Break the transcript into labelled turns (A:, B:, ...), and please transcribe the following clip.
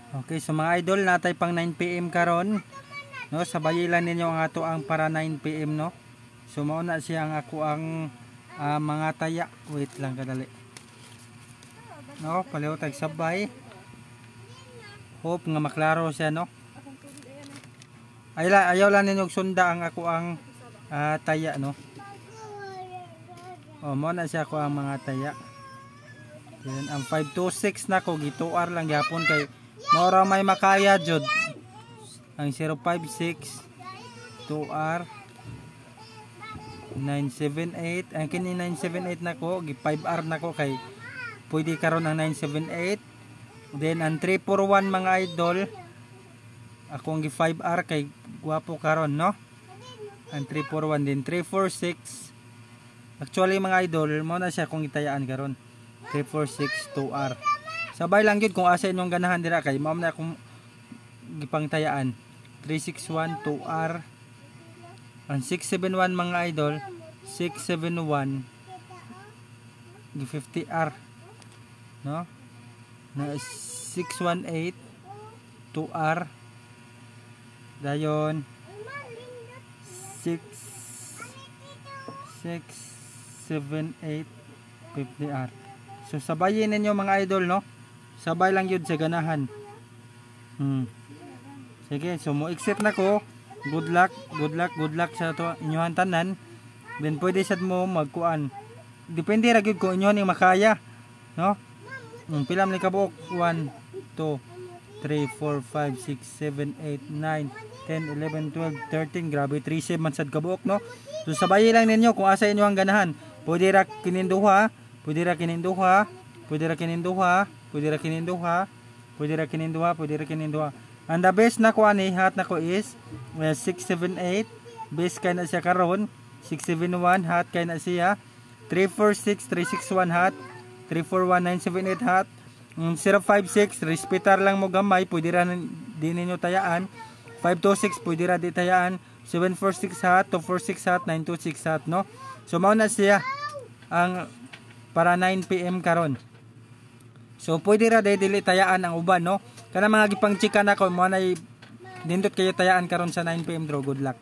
A: Okay, so mga idol, natay pang 9 PM karon, no? Sabayilan ninyo ang ato ang para 9 PM, no? So mauna siya ang ako ang mga taya. Wait lang kadali. No, paliw tag sabay. Hope nga maklaro siya, no? Ayaw lang ninyo sunda ang ako ang taya, no? Oh, mauna siya ako ang mga taya. Yan, ang 526 na ko gituar lang gyapon kay mora may makaya jud. Ang 056 2R 978, ang kini 978 na ko gi 5R na ko kay pwede karon ang 978. Then ang 341 mga idol akong gi 5R kay guwapo karon, no? Ang 341 din 346. Actually mga idol mo na siya kung itayaan karon 346 2R. Sabay lang yun kung asa inyong ganahan dira kay mao na akong gipang tayaan 361 2R. Ang 671 mga idol 671 gi 50R, no? Na 618 2R dayon 678 50R. So sabayin ninyo mga idol, no? Sabay lang yun sa ganahan. Sige, so mo exit na ko. Good luck sa to inyohan tanan. Then pwede sad mo magkuan. Depende ra gyud kung inyo ning makaya, no? Pilam ni kabuok 1 2 3 4 5 6 7 8 9 10 11 12 13. Grabe 37 man sad kabuok, no? So sabayin lang ninyo kung asa inyo ang ganahan. Pwede ra kininduha, pwede ra kininduha, pwede ra kininduha, pwede ra kininduha, pwede ra kininduha, pwede ra kininduha. And the best na ko ani hat na ko is 678. Best kay na siya karon 671 hat kay na siya 346 361 hat 341 978 hat 056 respetar lang mo gamay pwede ra din ninyo tayaan 526 pwede ra di tayaan 746 hat 246 hat 926 hat, no? So mao na siya ang para 9 PM karon. So pwede ra dili tayaan ang uban, no? Kana mga gipang chika na ko mo na dindot kayo tayaan karon sa 9 PM draw. Good luck.